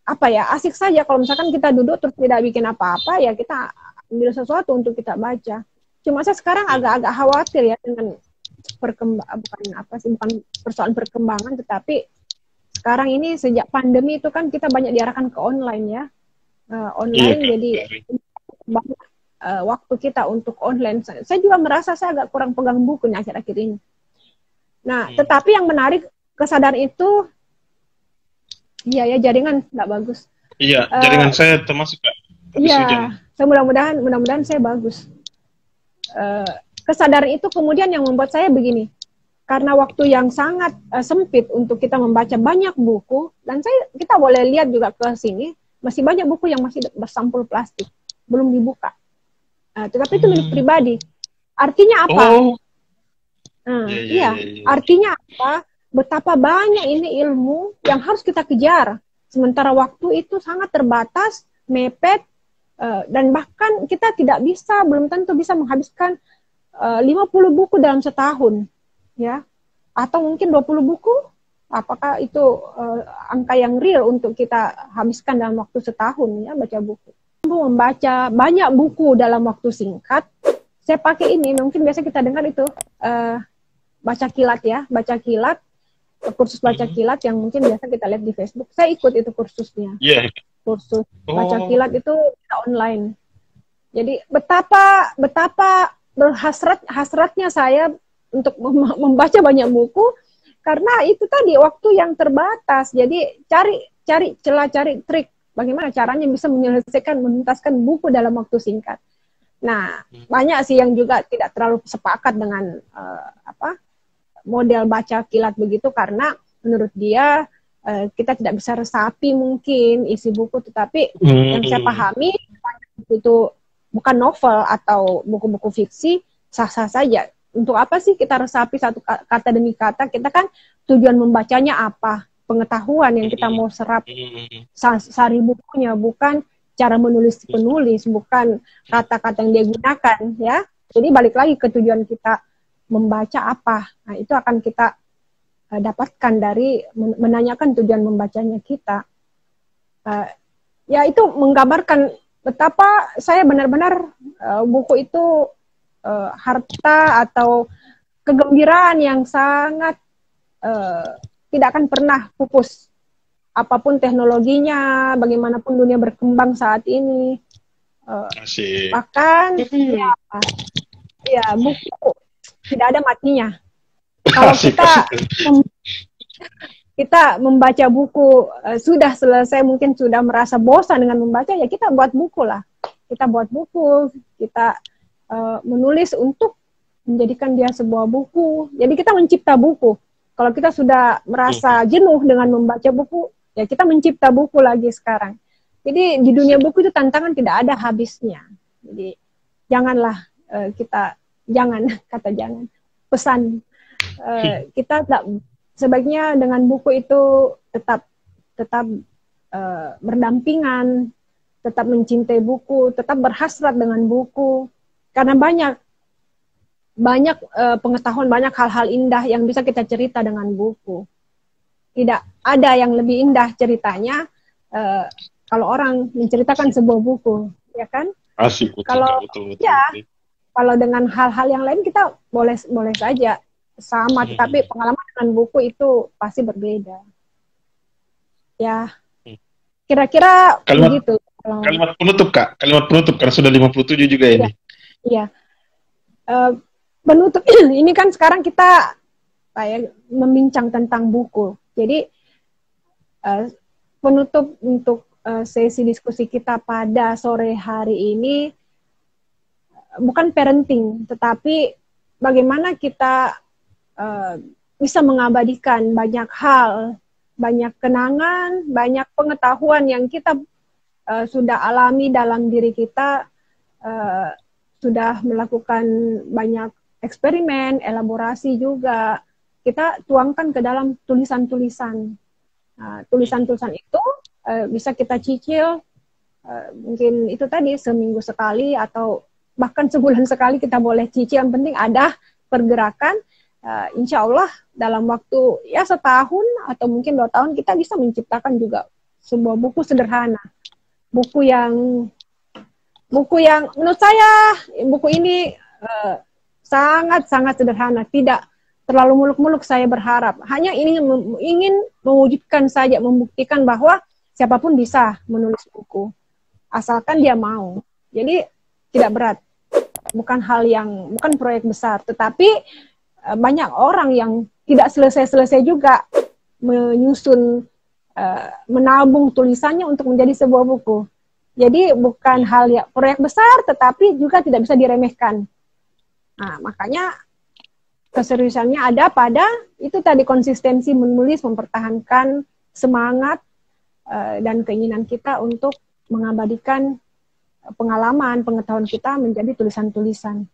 apa ya, asik saja kalau misalkan kita duduk terus tidak bikin apa-apa, ya kita ambil sesuatu untuk kita baca. Cuma saya sekarang agak-agak khawatir ya dengan bukan persoalan perkembangan, tetapi sekarang ini sejak pandemi itu kan kita banyak diarahkan ke online ya, online, jadi banyak waktu kita untuk online. Saya juga merasa saya agak kurang pegang buku nih akhir-akhir ini. Nah, tetapi yang menarik kesadaran itu, iya ya, jaringan nggak bagus. Iya, jaringan saya termasuk Kak. Iya, mudah-mudahan saya bagus. Kesadaran itu kemudian yang membuat saya begini, karena waktu yang sangat sempit untuk kita membaca banyak buku, dan kita boleh lihat juga ke sini, masih banyak buku yang masih bersampul plastik, belum dibuka. Tetapi itu milik pribadi. Artinya apa? Iya, artinya apa? Betapa banyak ini ilmu yang harus kita kejar. Sementara waktu itu sangat terbatas, mepet, dan bahkan kita belum tentu bisa menghabiskan 50 buku dalam setahun. Ya, atau mungkin 20 buku, apakah itu angka yang real untuk kita habiskan dalam waktu setahun ya baca buku. Membaca banyak buku dalam waktu singkat, saya pakai ini, mungkin biasa kita dengar itu baca kilat ya, kursus baca kilat yang mungkin biasa kita lihat di Facebook. Saya ikut itu kursusnya. Kursus baca kilat itu online. Jadi betapa hasratnya saya untuk membaca banyak buku, karena itu tadi waktu yang terbatas. Jadi cari celah, cari trik bagaimana caranya bisa menuntaskan buku dalam waktu singkat. Nah, banyak sih yang juga tidak terlalu sepakat dengan model baca kilat begitu, karena menurut dia kita tidak bisa resapi mungkin isi buku, tetapi yang saya pahami itu bukan novel atau buku-buku fiksi, sah-sah saja. Untuk apa sih kita resapi satu kata demi kata? Kita kan tujuan membacanya apa? Pengetahuan yang kita mau serap sari bukunya, bukan cara menulis penulis, bukan kata-kata yang dia gunakan ya. Jadi balik lagi ke tujuan kita membaca apa. Nah, itu akan kita dapatkan dari menanyakan tujuan membacanya kita. Ya itu menggambarkan betapa saya benar-benar buku itu harta atau kegembiraan yang sangat tidak akan pernah pupus. Apapun teknologinya, bagaimanapun dunia berkembang saat ini. Bahkan ya buku tidak ada matinya. Kalau kita membaca buku sudah selesai, mungkin sudah merasa bosan dengan membaca, ya kita buat buku lah. Kita buat buku, kita menulis untuk menjadikan dia sebuah buku. Jadi kita mencipta buku. Kalau kita sudah merasa jenuh dengan membaca buku, ya kita mencipta buku lagi sekarang. Jadi di dunia buku itu tantangan tidak ada habisnya. Jadi janganlah pesan kita sebaiknya dengan buku itu tetap berdampingan, tetap mencintai buku, tetap berhasrat dengan buku. Karena banyak pengetahuan, banyak hal-hal indah yang bisa kita cerita dengan buku. Tidak ada yang lebih indah ceritanya kalau orang menceritakan sebuah buku, ya kan? Asik. Betul. Kalau dengan hal-hal yang lain kita boleh saja sama, tetapi pengalaman dengan buku itu pasti berbeda. Ya, kira-kira begitu. Kalimat penutup Kak, kalimat penutup karena sudah 57 juga ini. Iya. Penutup ini kan sekarang kita membincang tentang buku. Jadi penutup untuk sesi diskusi kita pada sore hari ini bukan parenting, tetapi bagaimana kita bisa mengabadikan banyak hal, banyak kenangan, banyak pengetahuan yang kita sudah alami dalam diri kita sudah melakukan banyak eksperimen, elaborasi juga. Kita tuangkan ke dalam tulisan-tulisan. Tulisan-tulisan itu bisa kita cicil, mungkin itu tadi seminggu sekali atau bahkan sebulan sekali kita boleh cicil. Yang penting ada pergerakan. Insya Allah dalam waktu ya setahun atau mungkin 2 tahun kita bisa menciptakan juga sebuah buku sederhana. Buku yang menurut saya buku ini sangat-sangat sederhana, tidak terlalu muluk-muluk. Saya berharap hanya ingin mewujudkan saja, membuktikan bahwa siapapun bisa menulis buku asalkan dia mau. Jadi tidak berat, bukan proyek besar, tetapi banyak orang yang tidak selesai-selesai juga menyusun, menabung tulisannya untuk menjadi sebuah buku. Jadi bukan proyek besar, tetapi juga tidak bisa diremehkan. Nah, makanya keseriusannya ada pada itu tadi, konsistensi menulis, mempertahankan semangat dan keinginan kita untuk mengabadikan pengalaman, pengetahuan kita menjadi tulisan-tulisan.